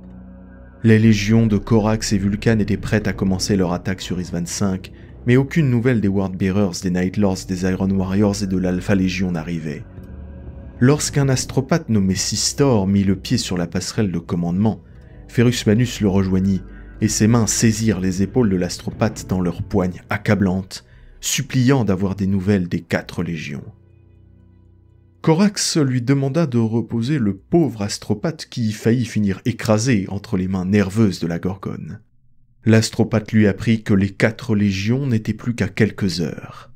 Les légions de Corax et Vulcan étaient prêtes à commencer leur attaque sur Isvan V, mais aucune nouvelle des Wordbearers, des Night Lords, des Iron Warriors et de l'Alpha Légion n'arrivait. Lorsqu'un astropathe nommé Sistor mit le pied sur la passerelle de commandement, Ferrus Manus le rejoignit, et ses mains saisirent les épaules de l'astropathe dans leurs poignes accablantes, suppliant d'avoir des nouvelles des 4 légions. Corax lui demanda de reposer le pauvre astropathe qui faillit finir écrasé entre les mains nerveuses de la Gorgone. L'astropathe lui apprit que les 4 légions n'étaient plus qu'à quelques heures.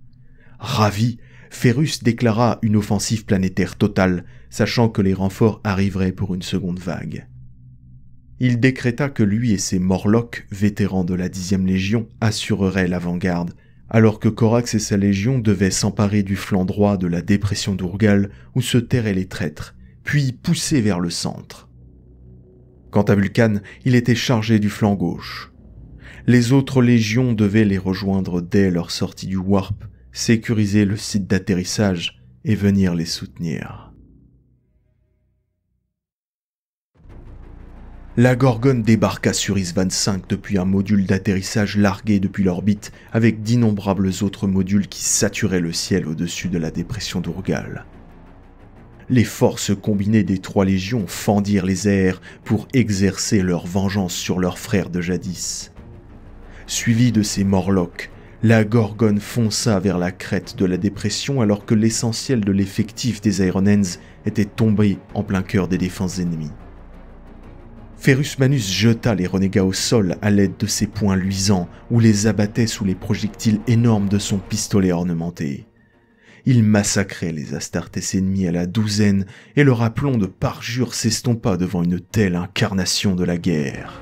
Ravi, Ferrus déclara une offensive planétaire totale, sachant que les renforts arriveraient pour une seconde vague. Il décréta que lui et ses Morlocks, vétérans de la 10e Légion, assureraient l'avant-garde, alors que Corax et sa légion devaient s'emparer du flanc droit de la dépression d'Urgal où se terraient les traîtres, puis poussé vers le centre. Quant à Vulcan, il était chargé du flanc gauche. Les autres légions devaient les rejoindre dès leur sortie du Warp, sécuriser le site d'atterrissage et venir les soutenir. La Gorgone débarqua sur Isvan 5 depuis un module d'atterrissage largué depuis l'orbite avec d'innombrables autres modules qui saturaient le ciel au-dessus de la dépression d'Urgal. Les forces combinées des 3 légions fendirent les airs pour exercer leur vengeance sur leurs frères de jadis. Suivi de ces Morlocks, la Gorgone fonça vers la crête de la dépression alors que l'essentiel de l'effectif des Ironhands était tombé en plein cœur des défenses ennemies. Ferrus Manus jeta les renégats au sol à l'aide de ses poings luisants ou les abattait sous les projectiles énormes de son pistolet ornementé. Il massacrait les Astartes ennemis à la douzaine et leur aplomb de parjure s'estompa devant une telle incarnation de la guerre.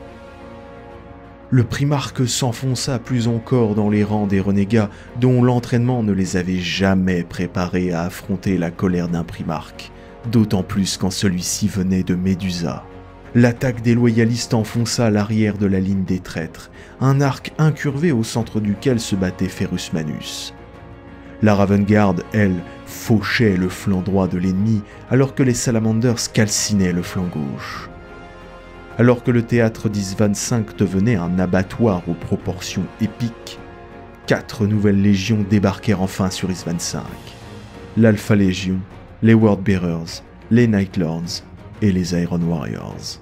Le primarque s'enfonça plus encore dans les rangs des renégats dont l'entraînement ne les avait jamais préparés à affronter la colère d'un primarque, d'autant plus quand celui-ci venait de Médusa. L'attaque des loyalistes enfonça l'arrière de la ligne des traîtres, un arc incurvé au centre duquel se battait Ferrus Manus. La Ravenguard, elle, fauchait le flanc droit de l'ennemi alors que les Salamanders calcinaient le flanc gauche. Alors que le théâtre d'Isvan 5 devenait un abattoir aux proportions épiques, 4 nouvelles légions débarquèrent enfin sur Isvan 5. L'Alpha Légion, les Wordbearers, les Nightlords et les Iron Warriors.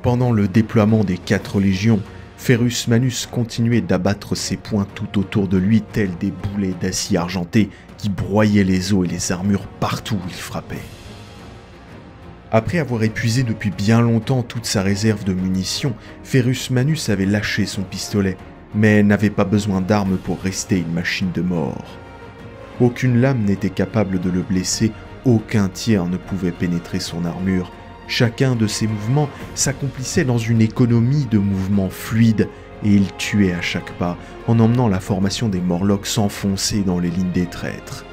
Pendant le déploiement des 4 légions, Ferrus Manus continuait d'abattre ses poings tout autour de lui tels des boulets d'acier argenté qui broyaient les os et les armures partout où il frappait. Après avoir épuisé depuis bien longtemps toute sa réserve de munitions, Ferrus Manus avait lâché son pistolet, mais n'avait pas besoin d'armes pour rester une machine de mort. Aucune lame n'était capable de le blesser, aucun tir ne pouvait pénétrer son armure. Chacun de ses mouvements s'accomplissait dans une économie de mouvements fluides et il tuait à chaque pas en emmenant la formation des Morlocks s'enfoncer dans les lignes des traîtres.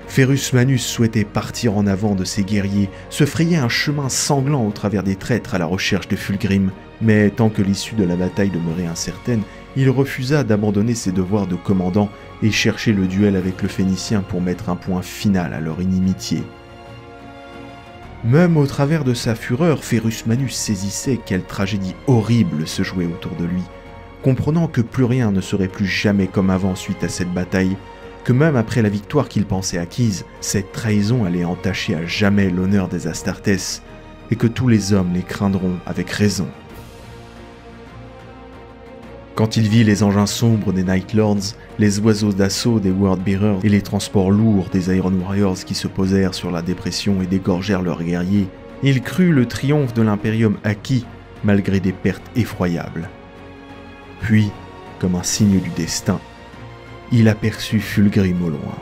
Ferrus Manus souhaitait partir en avant de ses guerriers, se frayer un chemin sanglant au travers des traîtres à la recherche de Fulgrim, mais tant que l'issue de la bataille demeurait incertaine, il refusa d'abandonner ses devoirs de commandant et chercher le duel avec le Phénicien pour mettre un point final à leur inimitié. Même au travers de sa fureur, Ferrus Manus saisissait quelle tragédie horrible se jouait autour de lui, comprenant que plus rien ne serait plus jamais comme avant suite à cette bataille, que même après la victoire qu'il pensait acquise, cette trahison allait entacher à jamais l'honneur des Astartes, et que tous les hommes les craindront avec raison. Quand il vit les engins sombres des Nightlords, les oiseaux d'assaut des Wordbearers et les transports lourds des Iron Warriors qui se posèrent sur la dépression et dégorgèrent leurs guerriers, il crut le triomphe de l'Imperium acquis malgré des pertes effroyables. Puis, comme un signe du destin, il aperçut Fulgrim au loin.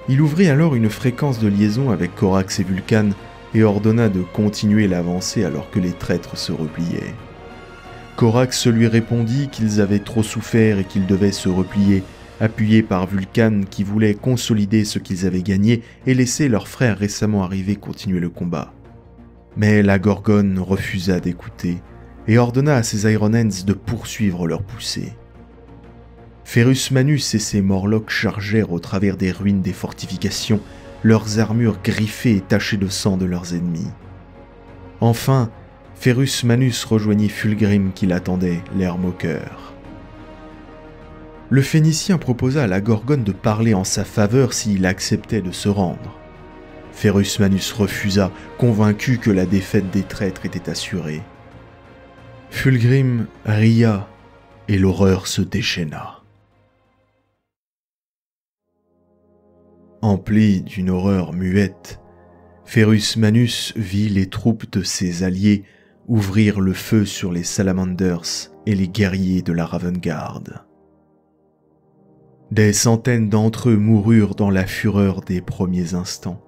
Il ouvrit alors une fréquence de liaison avec Corax et Vulcan et ordonna de continuer l'avancée alors que les traîtres se repliaient. Corax lui répondit qu'ils avaient trop souffert et qu'ils devaient se replier, appuyés par Vulcan qui voulait consolider ce qu'ils avaient gagné et laisser leurs frères récemment arrivés continuer le combat. Mais la Gorgone refusa d'écouter et ordonna à ses Ironhands de poursuivre leur poussée. Ferrus Manus et ses Morlocks chargèrent au travers des ruines des fortifications, leurs armures griffées et tachées de sang de leurs ennemis. Enfin, Ferrus Manus rejoignit Fulgrim qui l'attendait, l'air moqueur. Le Phénicien proposa à la Gorgone de parler en sa faveur s'il acceptait de se rendre. Ferrus Manus refusa, convaincu que la défaite des traîtres était assurée. Fulgrim ria et l'horreur se déchaîna. Empli d'une horreur muette, Ferrus Manus vit les troupes de ses alliés ouvrir le feu sur les Salamanders et les guerriers de la Ravenguard. Des centaines d'entre eux moururent dans la fureur des premiers instants,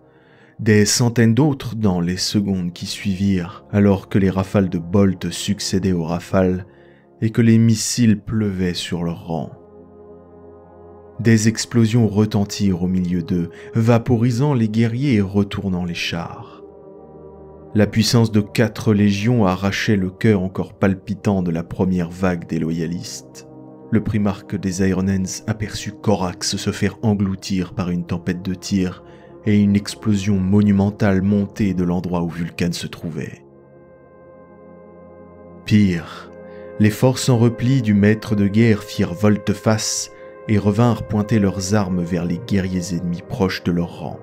des centaines d'autres dans les secondes qui suivirent, alors que les rafales de Bolt succédaient aux rafales et que les missiles pleuvaient sur leurs rangs. Des explosions retentirent au milieu d'eux, vaporisant les guerriers et retournant les chars. La puissance de 4 légions arrachait le cœur encore palpitant de la première vague des loyalistes. Le primarque des Ironhands aperçut Corax se faire engloutir par une tempête de tirs et une explosion monumentale monter de l'endroit où Vulcan se trouvait. Pire, les forces en repli du maître de guerre firent volte-face et revinrent pointer leurs armes vers les guerriers ennemis proches de leur rang.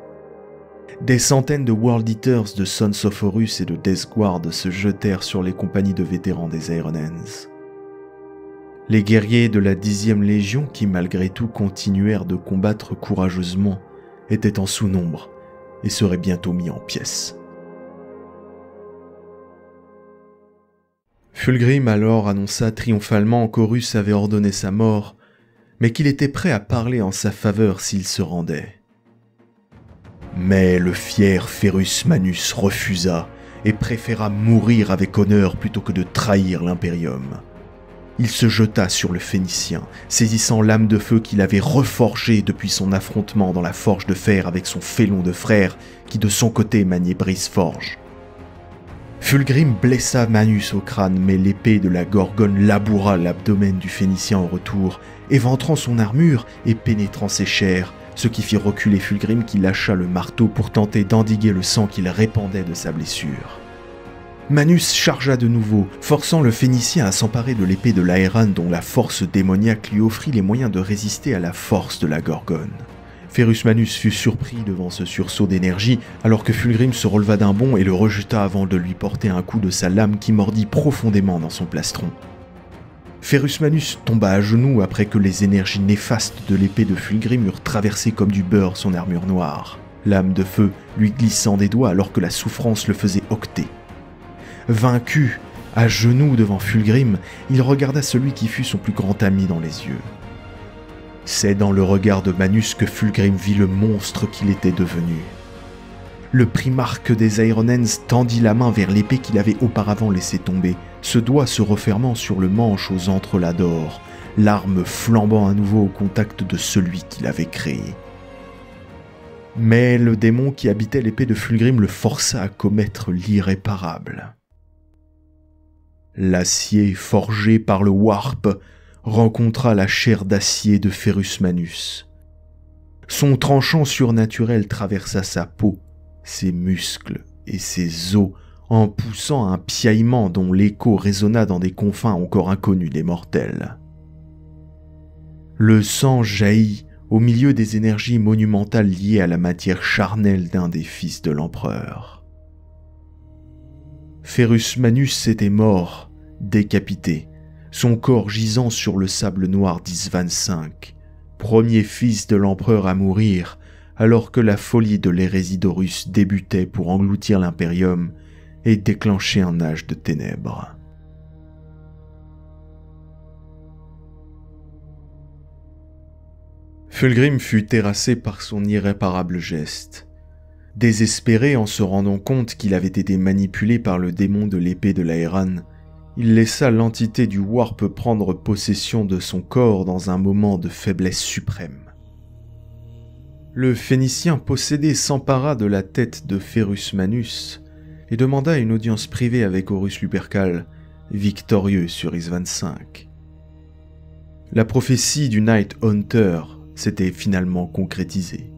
Des centaines de World Eaters de Sons of Horus et de Death Guard se jetèrent sur les compagnies de vétérans des Ironhands. Les guerriers de la 10e Légion, qui malgré tout continuèrent de combattre courageusement, étaient en sous-nombre et seraient bientôt mis en pièces. Fulgrim alors annonça triomphalement qu'Horus avait ordonné sa mort, mais qu'il était prêt à parler en sa faveur s'il se rendait. Mais le fier Ferrus Manus refusa et préféra mourir avec honneur plutôt que de trahir l'Imperium. Il se jeta sur le Phénicien, saisissant l'âme de feu qu'il avait reforgée depuis son affrontement dans la forge de fer avec son félon de frère qui de son côté maniait Brise-Forge. Fulgrim blessa Manus au crâne, mais l'épée de la Gorgone laboura l'abdomen du Phénicien en retour, éventrant son armure et pénétrant ses chairs, ce qui fit reculer Fulgrim qui lâcha le marteau pour tenter d'endiguer le sang qu'il répandait de sa blessure. Manus chargea de nouveau, forçant le Phénicien à s'emparer de l'épée de l'Aéran dont la force démoniaque lui offrit les moyens de résister à la force de la Gorgone. Ferrus Manus fut surpris devant ce sursaut d'énergie alors que Fulgrim se releva d'un bond et le rejeta avant de lui porter un coup de sa lame qui mordit profondément dans son plastron. Ferrus Manus tomba à genoux après que les énergies néfastes de l'épée de Fulgrim eurent traversé comme du beurre son armure noire, l'âme de feu lui glissant des doigts alors que la souffrance le faisait octer. Vaincu, à genoux devant Fulgrim, il regarda celui qui fut son plus grand ami dans les yeux. C'est dans le regard de Manus que Fulgrim vit le monstre qu'il était devenu. Le primarque des Ironhands tendit la main vers l'épée qu'il avait auparavant laissé tomber, ce doigt se refermant sur le manche aux entrelacs d'or, l'arme flambant à nouveau au contact de celui qui l'avait créé. Mais le démon qui habitait l'épée de Fulgrim le força à commettre l'irréparable. L'acier forgé par le Warp rencontra la chair d'acier de Ferrus Manus. Son tranchant surnaturel traversa sa peau, ses muscles et ses os en poussant un piaillement dont l'écho résonna dans des confins encore inconnus des mortels. Le sang jaillit au milieu des énergies monumentales liées à la matière charnelle d'un des fils de l'empereur. Ferrus Manus était mort, décapité, son corps gisant sur le sable noir d'Isvan-5, premier fils de l'empereur à mourir, alors que la folie de l'hérésie d'Horus débutait pour engloutir l'Imperium et déclencher un âge de ténèbres. Fulgrim fut terrassé par son irréparable geste. Désespéré en se rendant compte qu'il avait été manipulé par le démon de l'épée de l'Aéran, il laissa l'entité du Warp prendre possession de son corps dans un moment de faiblesse suprême. Le Phénicien possédé s'empara de la tête de Ferrus Manus et demanda une audience privée avec Horus Lupercal, victorieux sur Isvan-5. La prophétie du Night Hunter s'était finalement concrétisée.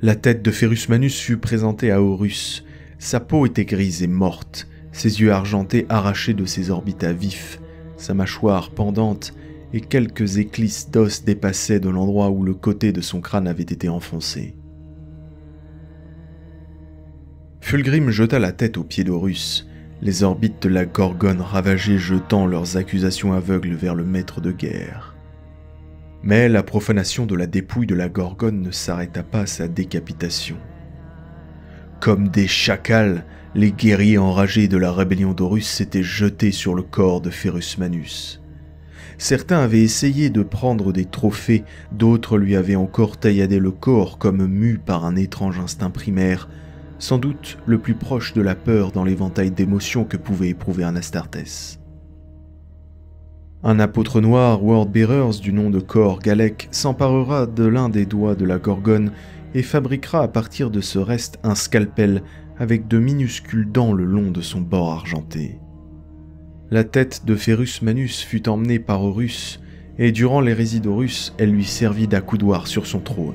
La tête de Ferrus Manus fut présentée à Horus. Sa peau était grise et morte, ses yeux argentés arrachés de ses orbites à vif, sa mâchoire pendante et quelques éclisses d'os dépassaient de l'endroit où le côté de son crâne avait été enfoncé. Fulgrim jeta la tête aux pieds d'Horus, les orbites de la Gorgone ravagées jetant leurs accusations aveugles vers le maître de guerre. Mais la profanation de la dépouille de la Gorgone ne s'arrêta pas à sa décapitation. Comme des chacals, les guerriers enragés de la rébellion d'Horus s'étaient jetés sur le corps de Ferrus Manus. Certains avaient essayé de prendre des trophées, d'autres lui avaient encore tailladé le corps comme mus par un étrange instinct primaire, sans doute le plus proche de la peur dans l'éventail d'émotions que pouvait éprouver un Astartes. Un apôtre noir, Wordbearers du nom de Kor Galek, s'emparera de l'un des doigts de la Gorgone et fabriquera à partir de ce reste un scalpel avec de minuscules dents le long de son bord argenté. La tête de Ferrus Manus fut emmenée par Horus, et durant l'hérésie d'Horus, elle lui servit d'accoudoir sur son trône.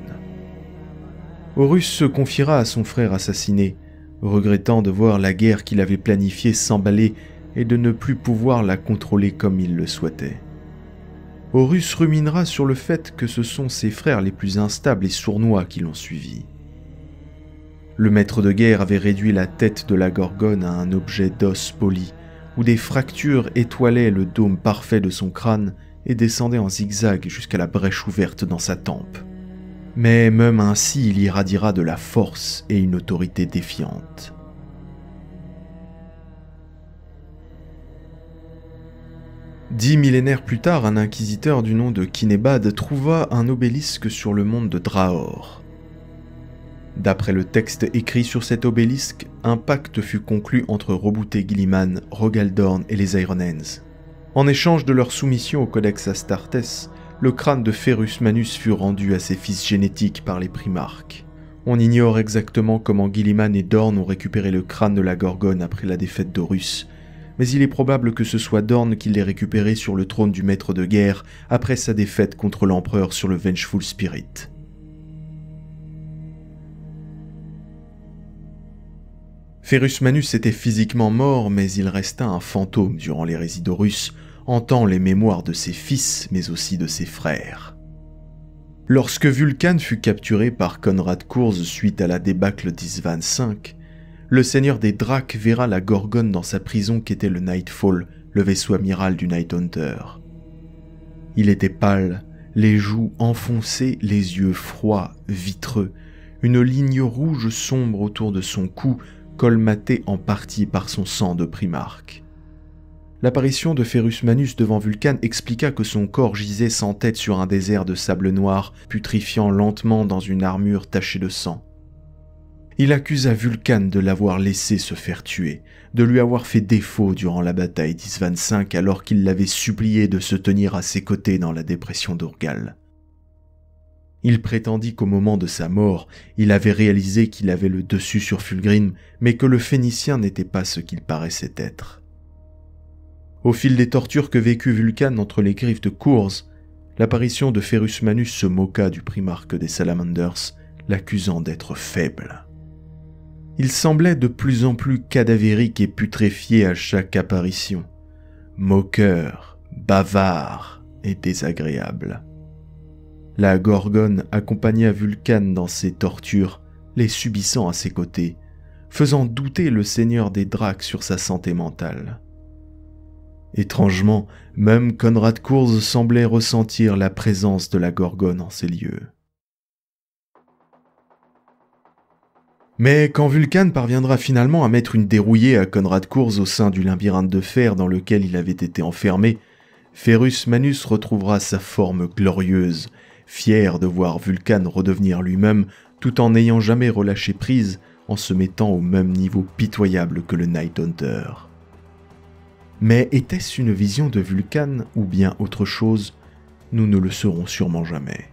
Horus se confiera à son frère assassiné, regrettant de voir la guerre qu'il avait planifiée s'emballer et de ne plus pouvoir la contrôler comme il le souhaitait. Horus ruminera sur le fait que ce sont ses frères les plus instables et sournois qui l'ont suivi. Le maître de guerre avait réduit la tête de la Gorgone à un objet d'os poli, où des fractures étoilaient le dôme parfait de son crâne et descendaient en zigzag jusqu'à la brèche ouverte dans sa tempe. Mais même ainsi, il irradiera de la force et une autorité défiante. Dix millénaires plus tard, un inquisiteur du nom de Kinebad trouva un obélisque sur le monde de Drahor. D'après le texte écrit sur cet obélisque, un pacte fut conclu entre Roboute Guilliman, Rogaldorn et les Ironhands. En échange de leur soumission au Codex Astartes, le crâne de Ferrus Manus fut rendu à ses fils génétiques par les Primarques. On ignore exactement comment Guilliman et Dorn ont récupéré le crâne de la Gorgone après la défaite d'Horus, mais il est probable que ce soit Dorn qui l'ait récupéré sur le trône du maître de guerre après sa défaite contre l'empereur sur le Vengeful Spirit. Ferrus Manus était physiquement mort, mais il resta un fantôme durant l'hérésie d'Horus, hantant les mémoires de ses fils, mais aussi de ses frères. Lorsque Vulcan fut capturé par Konrad Kurz suite à la débâcle d'Isvan V, le seigneur des Dracs verra la Gorgone dans sa prison qu'était le Nightfall, le vaisseau amiral du Night Hunter. Il était pâle, les joues enfoncées, les yeux froids, vitreux, une ligne rouge sombre autour de son cou, colmaté en partie par son sang de Primarque. L'apparition de Ferrus Manus devant Vulcan expliqua que son corps gisait sans tête sur un désert de sable noir, putrifiant lentement dans une armure tachée de sang. Il accusa Vulcan de l'avoir laissé se faire tuer, de lui avoir fait défaut durant la bataille d'Isvan V alors qu'il l'avait supplié de se tenir à ses côtés dans la dépression d'Urgal. Il prétendit qu'au moment de sa mort, il avait réalisé qu'il avait le dessus sur Fulgrim, mais que le Phénicien n'était pas ce qu'il paraissait être. Au fil des tortures que vécut Vulcan entre les griffes de Kurz, l'apparition de Ferrus Manus se moqua du primarque des Salamanders, l'accusant d'être faible. Il semblait de plus en plus cadavérique et putréfié à chaque apparition, moqueur, bavard et désagréable. La Gorgone accompagna Vulcan dans ses tortures, les subissant à ses côtés, faisant douter le seigneur des Dracs sur sa santé mentale. Étrangement, même Konrad Kurz semblait ressentir la présence de la Gorgone en ces lieux. Mais quand Vulcan parviendra finalement à mettre une dérouillée à Konrad Kurz au sein du labyrinthe de fer dans lequel il avait été enfermé, Ferrus Manus retrouvera sa forme glorieuse, fier de voir Vulcan redevenir lui-même tout en n'ayant jamais relâché prise, en se mettant au même niveau pitoyable que le Night Hunter. Mais était-ce une vision de Vulcan ou bien autre chose? Nous ne le saurons sûrement jamais.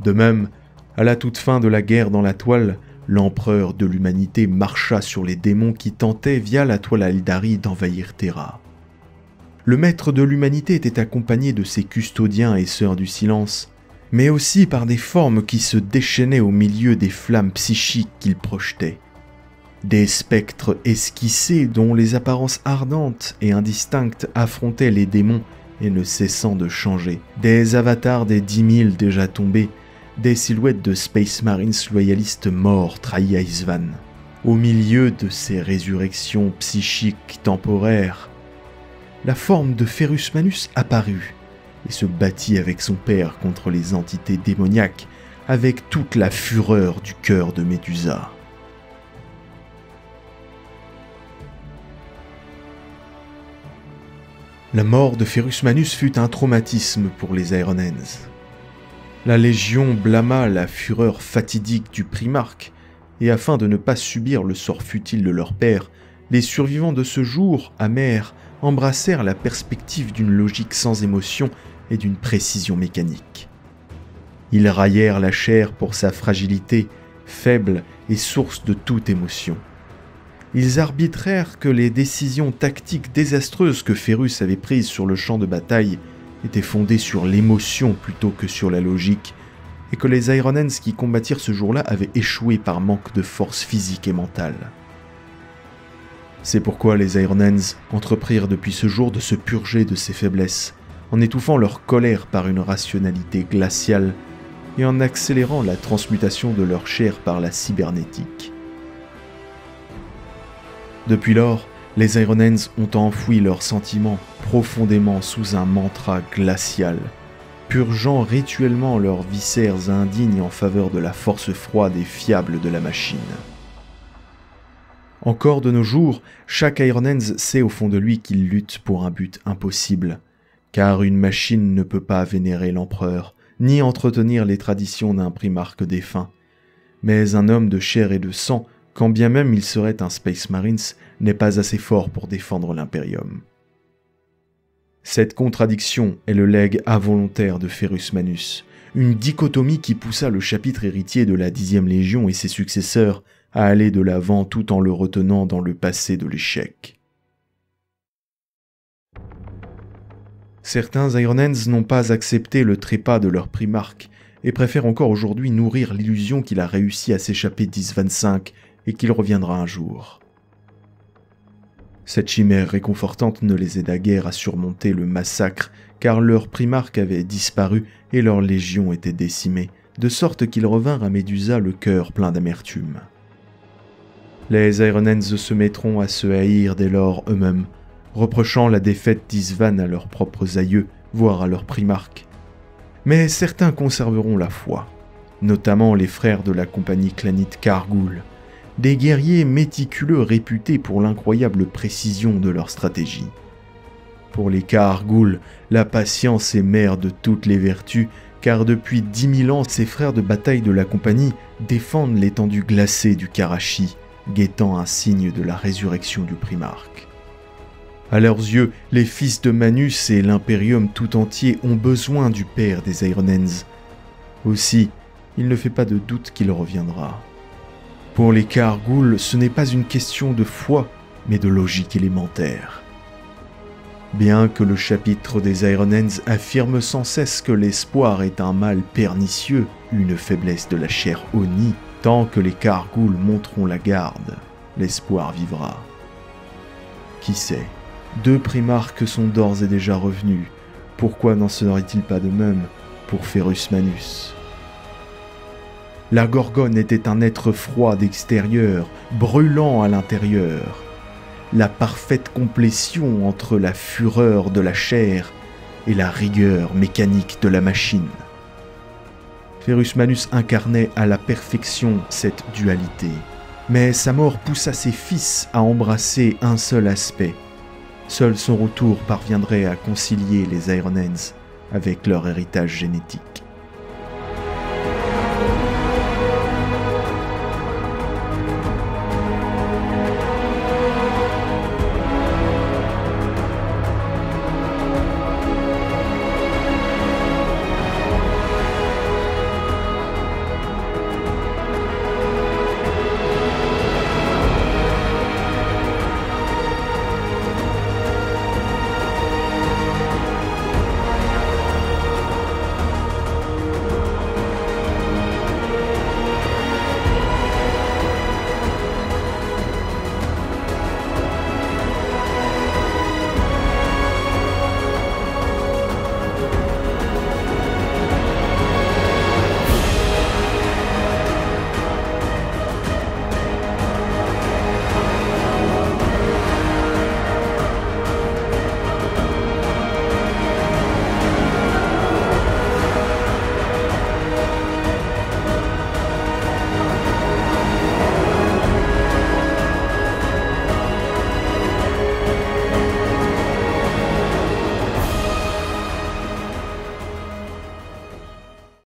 De même, à la toute fin de la guerre dans la toile, l'empereur de l'humanité marcha sur les démons qui tentaient via la toile Aeldari d'envahir Terra. Le maître de l'humanité était accompagné de ses custodiens et sœurs du silence, mais aussi par des formes qui se déchaînaient au milieu des flammes psychiques qu'il projetait. Des spectres esquissés dont les apparences ardentes et indistinctes affrontaient les démons et ne cessant de changer. Des avatars des 10 000 déjà tombés, des silhouettes de Space Marines loyalistes morts trahis à Isvan. Au milieu de ces résurrections psychiques temporaires, la forme de Ferrus Manus apparut et se battit avec son père contre les entités démoniaques avec toute la fureur du cœur de Médusa. La mort de Ferrus Manus fut un traumatisme pour les Ironhands. La Légion blâma la fureur fatidique du primarque, et afin de ne pas subir le sort futile de leur père, les survivants de ce jour amer embrassèrent la perspective d'une logique sans émotion et d'une précision mécanique. Ils raillèrent la chair pour sa fragilité, faible et source de toute émotion. Ils arbitrèrent que les décisions tactiques désastreuses que Ferrus avait prises sur le champ de bataille étaient fondées sur l'émotion plutôt que sur la logique, et que les Ironhands qui combattirent ce jour-là avaient échoué par manque de force physique et mentale. C'est pourquoi les Ironhands entreprirent depuis ce jour de se purger de ces faiblesses, en étouffant leur colère par une rationalité glaciale et en accélérant la transmutation de leur chair par la cybernétique. Depuis lors, les Ironhands ont enfoui leurs sentiments profondément sous un mantra glacial, purgeant rituellement leurs viscères indignes en faveur de la force froide et fiable de la machine. Encore de nos jours, chaque Ironhands sait au fond de lui qu'il lutte pour un but impossible, car une machine ne peut pas vénérer l'empereur, ni entretenir les traditions d'un primarque défunt. Mais un homme de chair et de sang, quand bien même il serait un Space Marines, n'est pas assez fort pour défendre l'Imperium. Cette contradiction est le legs involontaire de Ferrus Manus, une dichotomie qui poussa le chapitre héritier de la 10e Légion et ses successeurs à aller de l'avant tout en le retenant dans le passé de l'échec. Certains Ironhands n'ont pas accepté le trépas de leur primarque et préfèrent encore aujourd'hui nourrir l'illusion qu'il a réussi à s'échapper d'Is-25 et qu'il reviendra un jour. Cette chimère réconfortante ne les aida guère à surmonter le massacre, car leur primarque avait disparu et leur légion était décimée, de sorte qu'ils revinrent à Médusa le cœur plein d'amertume. Les Ironhands se mettront à se haïr dès lors eux-mêmes, reprochant la défaite d'Isvan à leurs propres aïeux, voire à leur primarque. Mais certains conserveront la foi, notamment les frères de la compagnie clanite Kargul, des guerriers méticuleux réputés pour l'incroyable précision de leur stratégie. Pour les Kargul, la patience est mère de toutes les vertus, car depuis 10 000 ans, ces frères de bataille de la compagnie défendent l'étendue glacée du Karachi, guettant un signe de la résurrection du primarque. À leurs yeux, les fils de Manus et l'Imperium tout entier ont besoin du père des Ironhands. Aussi, il ne fait pas de doute qu'il reviendra. Pour les Kargul, ce n'est pas une question de foi, mais de logique élémentaire. Bien que le chapitre des Ironhands affirme sans cesse que l'espoir est un mal pernicieux, une faiblesse de la chair Oni, tant que les Kargul monteront la garde, l'espoir vivra. Qui sait, 2 primarques sont d'ores et déjà revenus, pourquoi n'en serait-il pas de même pour Ferrus Manus ? La Gorgone était un être froid d'extérieur, brûlant à l'intérieur. La parfaite complétion entre la fureur de la chair et la rigueur mécanique de la machine. Ferrus Manus incarnait à la perfection cette dualité, mais sa mort poussa ses fils à embrasser un seul aspect. Seul son retour parviendrait à concilier les Ironhands avec leur héritage génétique.